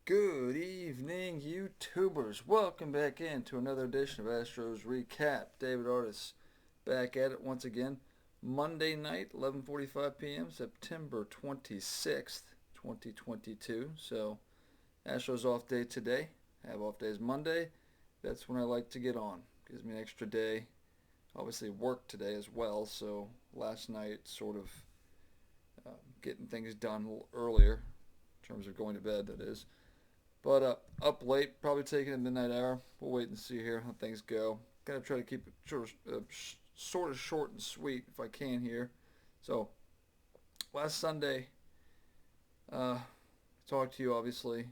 Good evening, YouTubers. Welcome back into another edition of Astros Recap. David Artis back at it once again. Monday night, 11:45 p.m., September 26th, 2022. So, Astros off day today. Have off days Monday. That's when I like to get on. Gives me an extra day. Obviously, work today as well. So, last night, sort of getting things done a little earlier in terms of going to bed, that is. But up late, probably taking a midnight hour. We'll wait and see here how things go. Gotta try to keep it sort of short and sweet if I can here. So last Sunday, talked to you obviously.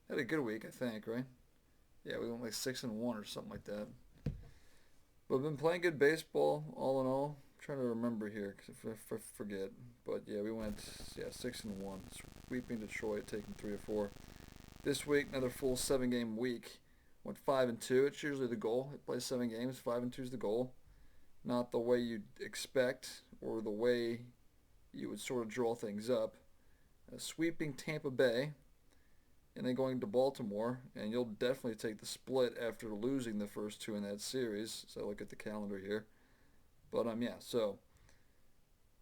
Had a good week, I think, right? Yeah, we went like 6-1 or something like that. But I've been playing good baseball all in all. I'm trying to remember here because if I forget. But yeah, we went 6-1, sweeping Detroit, taking 3-4. This week, another full 7-game week. Went 5-2. It's usually the goal. It plays 7 games. 5-2 is the goal. Not the way you'd expect or the way you would sort of draw things up. Sweeping Tampa Bay and then going to Baltimore, and you'll definitely take the split after losing the first two in that series. So look at the calendar here. But so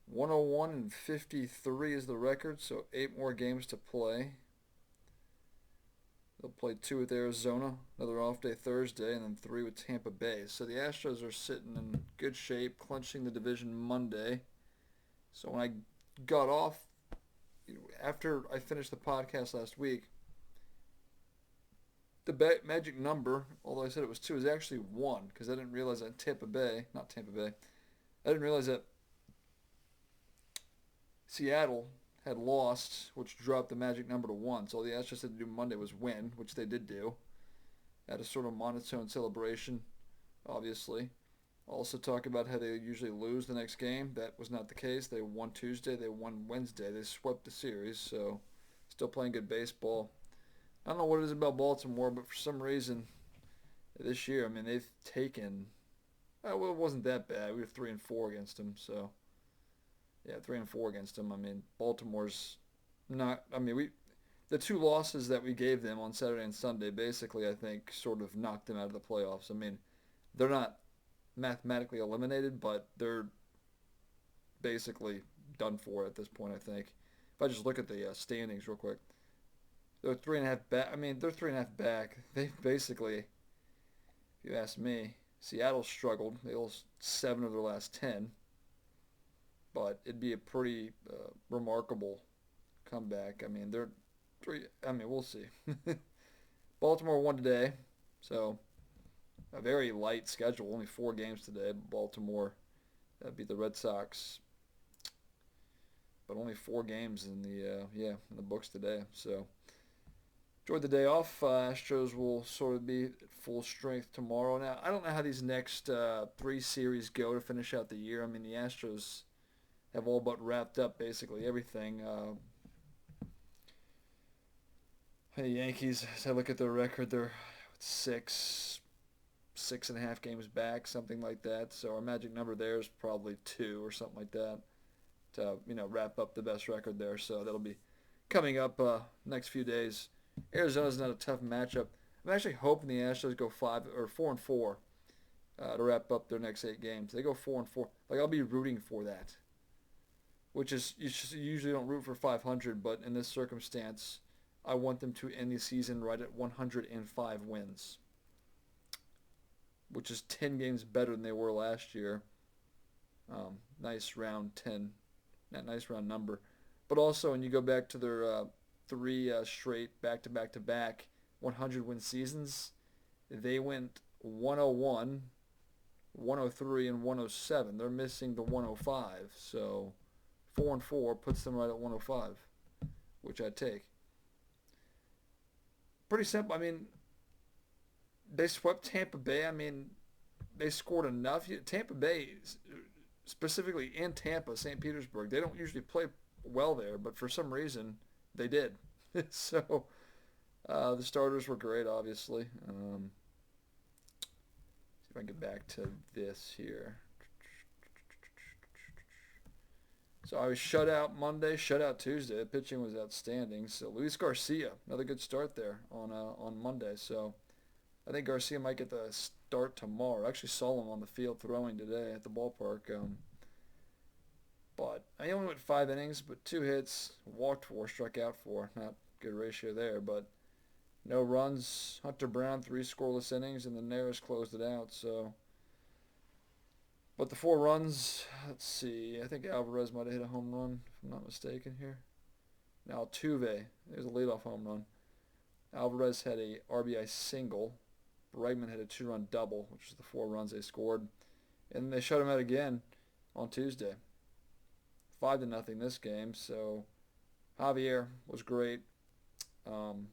101 and 53 is the record, so 8 more games to play. They'll play 2 with Arizona, another off day Thursday, and then 3 with Tampa Bay. So the Astros are sitting in good shape, clinching the division Monday. So when I got off, after I finished the podcast last week, the magic number, although I said it was 2, is actually 1, because I didn't realize that I didn't realize that Seattle had lost, which dropped the magic number to 1. So all the Astros had to do Monday was win, which they did do. Had a sort of monotone celebration, obviously. Also talk about how they usually lose the next game. That was not the case. They won Tuesday. They won Wednesday. They swept the series, so still playing good baseball. I don't know what it is about Baltimore, but for some reason this year, they've taken. Well, it wasn't that bad. We were 3-4 against them, so yeah, 3-4 against them. Baltimore's not. The 2 losses that we gave them on Saturday and Sunday, basically, I think, sort of knocked them out of the playoffs. They're not mathematically eliminated, but they're basically done for at this point, I think. If I just look at the standings real quick, they're 3.5 back. They're 3.5 back. They basically, if you ask me, Seattle struggled. They lost 7 of their last 10. But it'd be a pretty remarkable comeback. They're 3. We'll see. Baltimore won today, so a very light schedule. Only 4 games today. Baltimore beat the Red Sox, but only 4 games in the books today. So enjoyed the day off. Astros will sort of be at full strength tomorrow. Now I don't know how these next 3 series go to finish out the year. The Astros have all but wrapped up basically everything. The Yankees, as I look at their record, they're 6.5 games back, something like that. So our magic number there is probably 2 or something like that to wrap up the best record there. So that'll be coming up next few days. Arizona's not a tough matchup. I'm actually hoping the Astros go 4-4 to wrap up their next 8 games. They go 4-4. I'll be rooting for that. Which is, you usually don't root for 500, but in this circumstance, I want them to end the season right at 105 wins, which is 10 games better than they were last year. Nice round 10, that nice round number. But also, when you go back to their 3 straight back-to-back 100-win seasons, they went 101, 103, and 107. They're missing the 105, so 4-4 puts them right at 105, which I'd take. Pretty simple. They swept Tampa Bay. They scored enough. Tampa Bay, specifically in Tampa, St. Petersburg, they don't usually play well there, but for some reason they did. So the starters were great, obviously. See if I can get back to this here. So I was shut out Monday, shut out Tuesday. The pitching was outstanding. So Luis Garcia, another good start there on Monday. So I think Garcia might get the start tomorrow. I actually saw him on the field throwing today at the ballpark. But I only went 5 innings, but 2 hits, walked 4, struck out 4. Not good ratio there, but no runs. Hunter Brown 3 scoreless innings, and the Nares closed it out. So, but the 4 runs. Let's see. I think Alvarez might have hit a home run, if I'm not mistaken here. Now Altuve, there's a leadoff home run. Alvarez had a RBI single. Bregman had a 2-run double, which is the 4 runs they scored, and then they shut him out again on Tuesday. 5-0 this game. So Javier was great. Um,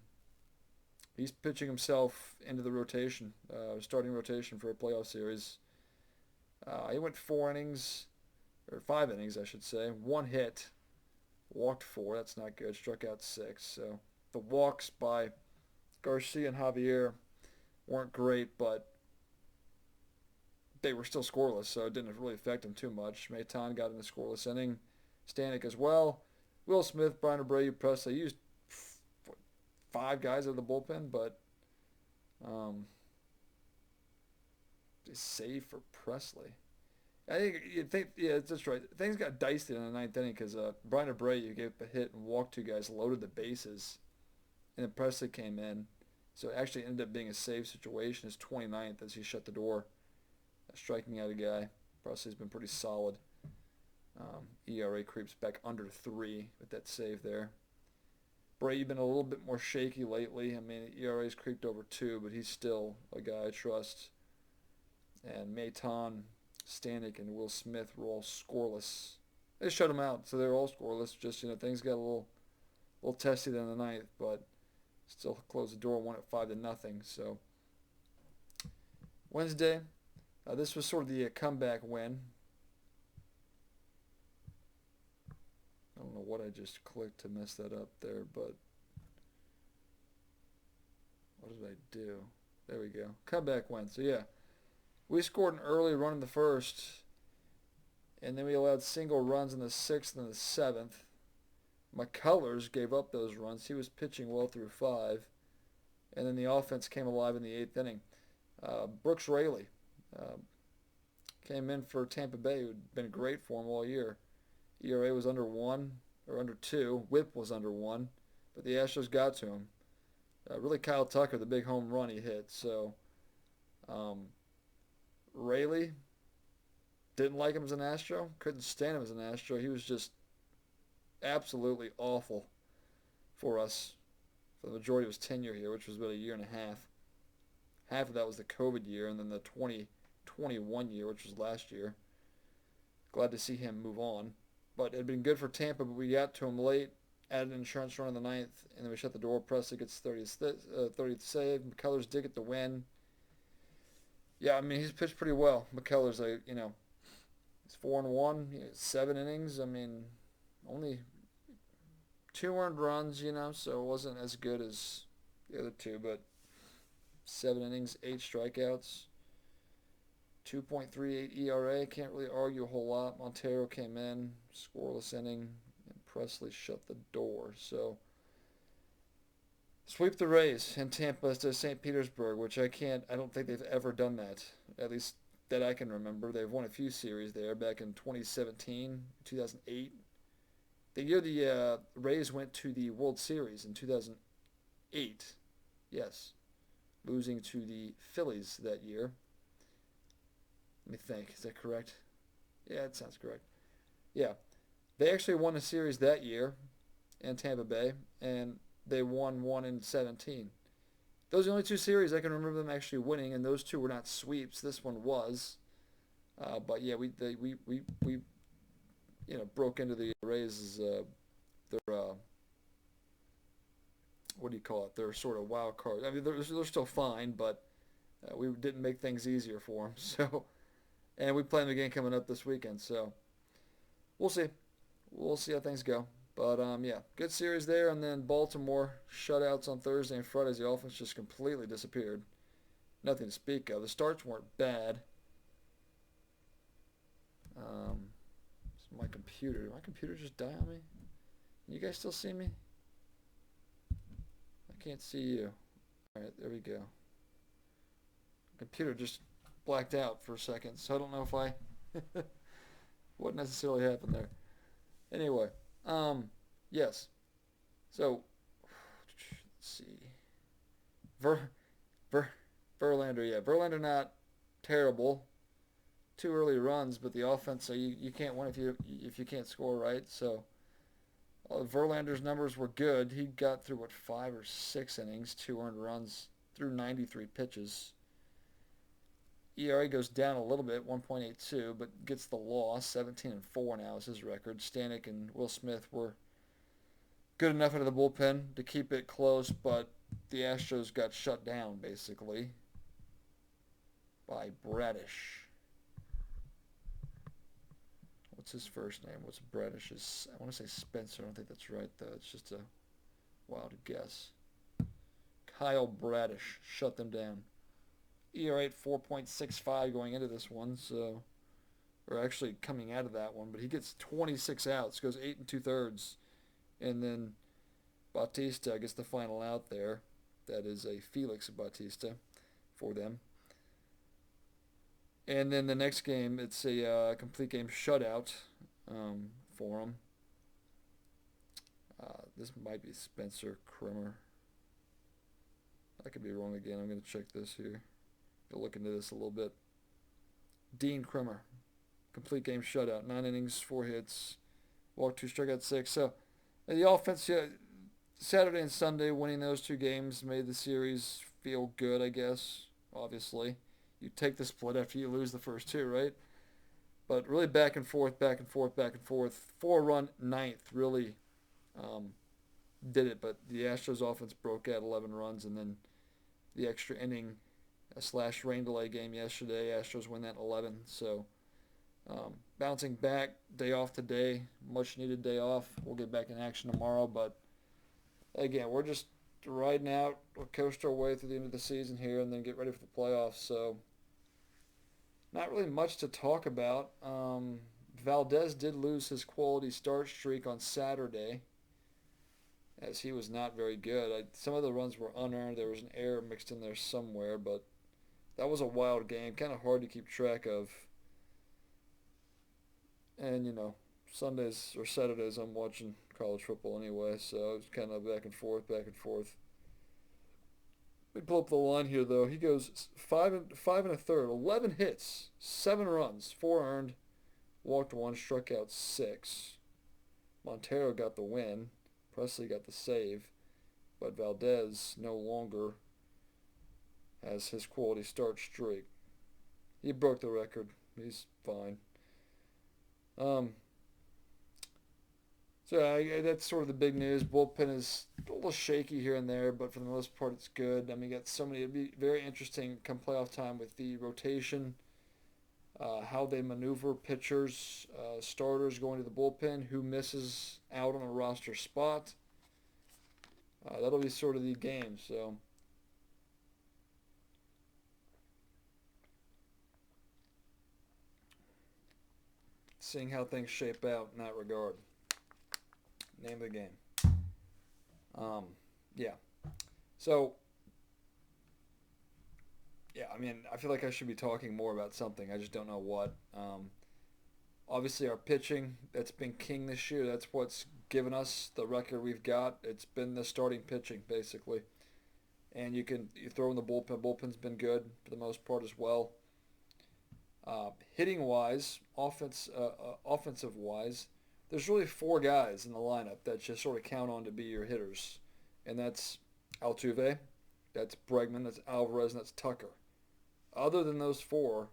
he's pitching himself into the rotation, starting rotation for a playoff series. He went 4 innings, or 5 innings, I should say. 1 hit, walked 4. That's not good. Struck out 6. So the walks by Garcia and Javier weren't great, but they were still scoreless, so it didn't really affect him too much. Maton got in a scoreless inning. Stanek as well. Will Smith, Brian Abreu, Presley used 5 guys out of the bullpen, but save for Presley. I think you think yeah, that's right. Things got dicey in the ninth inning because Brian Abreu gave up a hit and walked 2 guys, loaded the bases, and then Presley came in. So it actually ended up being a save situation. His 29th as he shut the door, striking out a guy. Presley's been pretty solid. ERA creeps back under 3 with that save there. Brady been a little bit more shaky lately. I mean, ERA's creeped over 2, but he's still a guy I trust. And Maton, Stanek, and Will Smith were all scoreless. They shut them out, so they were all scoreless. Just things got a little testy there in the ninth, but still closed the door, won at 5-0. So Wednesday, this was sort of the comeback win. I don't know what I just clicked to mess that up there, but what did I do? There we go. Comeback win. So yeah, we scored an early run in the first, and then we allowed single runs in the 6th and the 7th. McCullers gave up those runs. He was pitching well through 5, and then the offense came alive in the 8th inning. Brooks Raley came in for Tampa Bay, who had been great for him all year. ERA was under 1 or under 2. WHIP was under 1, but the Astros got to him. Really, Kyle Tucker, the big home run he hit. So Raley, didn't like him as an Astro. Couldn't stand him as an Astro. He was just absolutely awful for us for the majority of his tenure here, which was about a year and a half. Half of that was the COVID year, and then the 2021 year, which was last year. Glad to see him move on. But it had been good for Tampa, but we got to him late, added an insurance run in the 9th, and then we shut the door. Presley gets 30th save. McCullers did get the win. Yeah, I mean, he's pitched pretty well. McCullers, he's 4-1, 7 innings. I mean, only 2 earned runs, so it wasn't as good as the other 2, but 7 innings, 8 strikeouts. 2.38 ERA. Can't really argue a whole lot. Montero came in, scoreless inning, and Presley shut the door. So sweep the Rays in Tampa to St. Petersburg, which I don't think they've ever done that, at least that I can remember. They've won a few series there back in 2017, 2008. The year the Rays went to the World Series in 2008, yes, losing to the Phillies that year. Let me think. Is that correct? Yeah, it sounds correct. Yeah. They actually won a series that year in Tampa Bay, and they won one in 17. Those are the only 2 series I can remember them actually winning, and those 2 were not sweeps. This one was. But yeah, we broke into the Rays' their what do you call it? Their sort of wild card. I mean, they're still fine, but we didn't make things easier for them. So. And we play them again coming up this weekend, so we'll see. We'll see how things go. But, yeah, good series there. And then Baltimore shutouts on Thursday and Friday as the offense just completely disappeared. Nothing to speak of. The starts weren't bad. my computer. Did my computer just die on me? Can you guys still see me? I can't see you. Alright, there we go. Computer just blacked out for a second, so I don't know if I what necessarily happened there. Anyway, yes. So let's see. Ver, Verlander, yeah, Verlander not terrible. 2 early runs, but the offense, so you can't win if you can't score, right? So Verlander's numbers were good. He got through 5 or 6 innings, 2 earned runs through 93 pitches. ERA goes down a little bit, 1.82, but gets the loss. 17-4 now is his record. Stanek and Will Smith were good enough into the bullpen to keep it close, but the Astros got shut down basically by Bradish. What's his first name? What's Bradish's? I want to say Spencer. I don't think that's right though. It's just a wild guess. Kyle Bradish shut them down. ERA at 4.65 going into this one, so or actually coming out of that one, but he gets 26 outs, goes 8 2/3, and then Bautista gets the final out there. That is a Felix Bautista for them. And then the next game, it's a complete game shutout for him. This might be Spencer Krimmer. I could be wrong again. I'm going to check this here. To look into this a little bit. Dean Krimmer, complete game shutout, 9 innings, 4 hits, walked 2, struck out 6. So the offense, yeah, Saturday and Sunday, winning those 2 games made the series feel good, I guess. Obviously, you take the split after you lose the first 2, right? But really back and forth, back and forth, back and forth. 4-run ninth really did it, but the Astros offense broke out 11 runs, and then the extra inning / rain delay game yesterday. Astros win that 11. So bouncing back, day off today, much needed day off. We'll get back in action tomorrow. But again, we're just riding out. We'll coast our way through the end of the season here and then get ready for the playoffs. So not really much to talk about. Valdez did lose his quality start streak on Saturday, as he was not very good. Some of the runs were unearned. There was an error mixed in there somewhere, but that was a wild game, kind of hard to keep track of. And, Sundays or Saturdays I'm watching college football anyway, so it's kind of back and forth, back and forth. We pull up the line here, though. He goes 5 1/3, 11 hits, 7 runs, 4 earned, walked 1, struck out 6. Montero got the win. Presley got the save, but Valdez no longer has his quality start streak. He broke the record. He's fine. So that's sort of the big news. Bullpen is a little shaky here and there, but for the most part it's good. I mean, you got so many. It'd be very interesting come playoff time with the rotation, how they maneuver pitchers, starters going to the bullpen, who misses out on a roster spot. That'll be sort of the game. So seeing how things shape out in that regard. Name of the game. Yeah. So, yeah, I mean, I feel like I should be talking more about something. I just don't know what. Obviously, our pitching, that's been king this year. That's what's given us the record we've got. It's been the starting pitching, basically. And you throw in the bullpen. Bullpen's been good for the most part as well. Hitting-wise, offensive-wise, there's really 4 guys in the lineup that you sort of count on to be your hitters. And that's Altuve, that's Bregman, that's Alvarez, and that's Tucker. Other than those 4,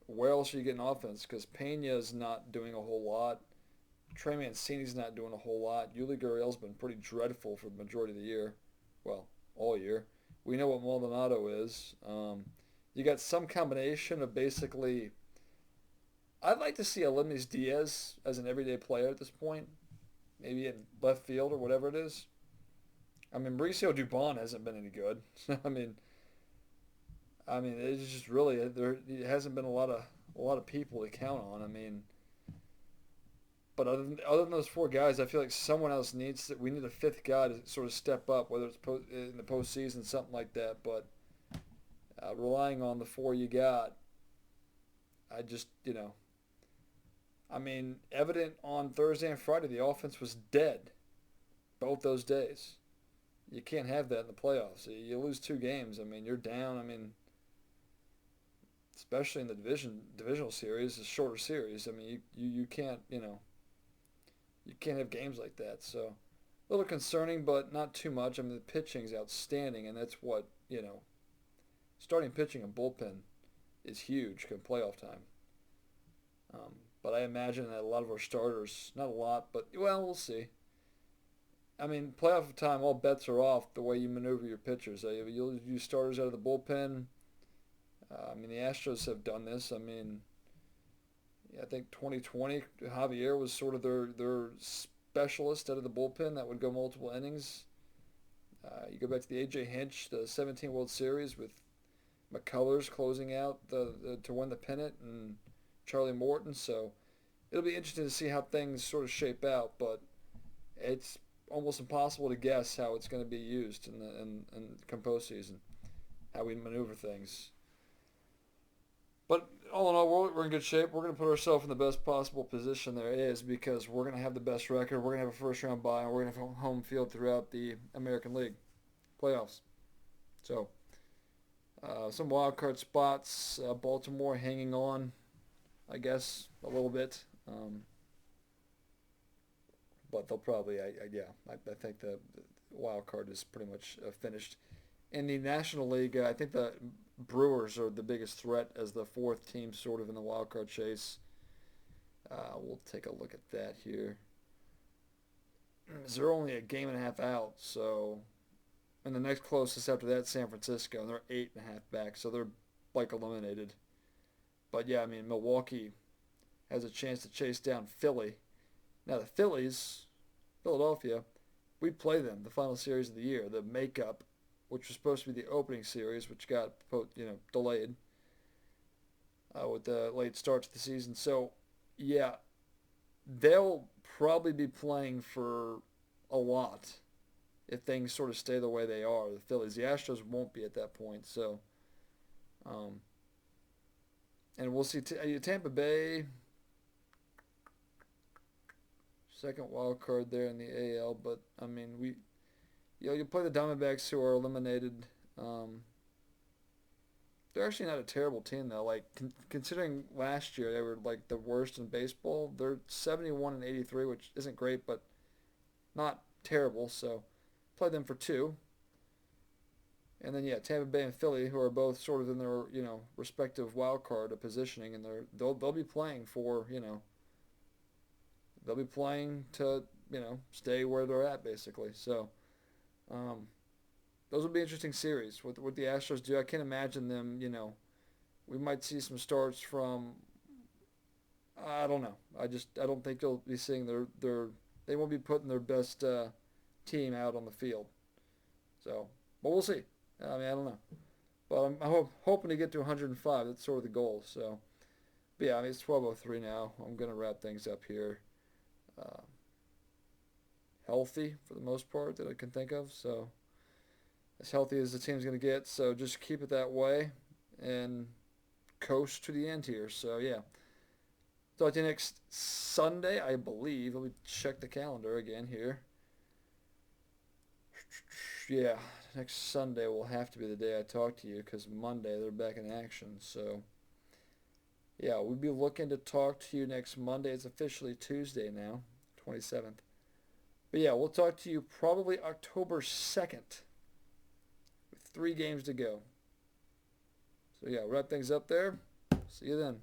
where else are you getting offense? Because Pena's not doing a whole lot. Trey Mancini's not doing a whole lot. Yuli Gurriel's been pretty dreadful for the majority of the year. Well, all year. We know what Maldonado is. You got some combination of basically... I'd like to see Aledmys Diaz as an everyday player at this point. Maybe in left field or whatever it is. I mean, Mauricio Dubon hasn't been any good. I mean, it's just really it hasn't been a lot of people to count on. I mean, But other than those four guys, I feel like someone else needs to. We need a fifth guy to sort of step up, whether it's in the postseason, something like that. But relying on the four you got, I just I mean, evident on Thursday and Friday, the offense was dead both those days. You can't have that in the playoffs. You lose two games. I mean, you're down. I mean, especially in the divisional series, a shorter series. I mean, you can't you can't have games like that. So a little concerning, but not too much. I mean, the pitching's outstanding, and that's what starting pitching and bullpen is huge come playoff time. But I imagine that a lot of our starters, not a lot, but well, we'll see. I mean, playoff time, all bets are off the way you maneuver your pitchers. You'll use starters out of the bullpen. I mean, the Astros have done this. I mean, yeah, I think 2020, Javier was sort of their specialist out of the bullpen that would go multiple innings. You go back to the A.J. Hinch, the 17 World Series with McCullers closing out to win the pennant and Charlie Morton. So it'll be interesting to see how things sort of shape out, but it's almost impossible to guess how it's going to be used in come postseason, how we maneuver things. But all in all, we're in good shape. We're going to put ourselves in the best possible position there is because we're going to have the best record. We're going to have a first round bye, and we're going to have home field throughout the American League playoffs. So some wild card spots. Baltimore hanging on, I guess, a little bit. But they'll probably, I think the wild card is pretty much finished. In the National League, I think the Brewers are the biggest threat as the fourth team sort of in the wild card chase. We'll take a look at that here. They're only a game and a half out, so and the next closest after that is San Francisco, and they're 8.5 back, so they're like eliminated. But yeah, I mean Milwaukee has a chance to chase down Philly. Now the Phillies, Philadelphia, we play them the final series of the year, the makeup, which was supposed to be the opening series, which got delayed with the late start to the season. So yeah, they'll probably be playing for a lot if things sort of stay the way they are. The Phillies, the Astros won't be at that point. So, and we'll see. Tampa Bay. Second wild card there in the AL, but I mean you play the Diamondbacks who are eliminated. They're actually not a terrible team though. Like considering last year they were like the worst in baseball. They're 71-83, which isn't great, but not terrible. So play them for two. And then Tampa Bay and Philly, who are both sort of in their respective wild card positioning, and they'll be playing for they'll be playing to stay where they're at basically. So those will be interesting series. What the Astros do, I can't imagine them. We might see some starts from. I don't know. I don't think they'll be seeing they won't be putting their best team out on the field. So, but we'll see. I mean, I don't know. But I'm hoping to get to 105. That's sort of the goal. So, but yeah, I mean, it's 12:03 now. I'm gonna wrap things up here. Healthy for the most part that I can think of. So as healthy as the team's going to get. So just keep it that way and coast to the end here. So yeah. Talk to you next Sunday, I believe. Let me check the calendar again here. Yeah, next Sunday will have to be the day I talk to you because Monday they're back in action. So yeah, we'll be looking to talk to you next Monday. It's officially Tuesday now, 27th. But yeah, we'll talk to you probably October 2nd with 3 games to go. So yeah, wrap things up there. See you then.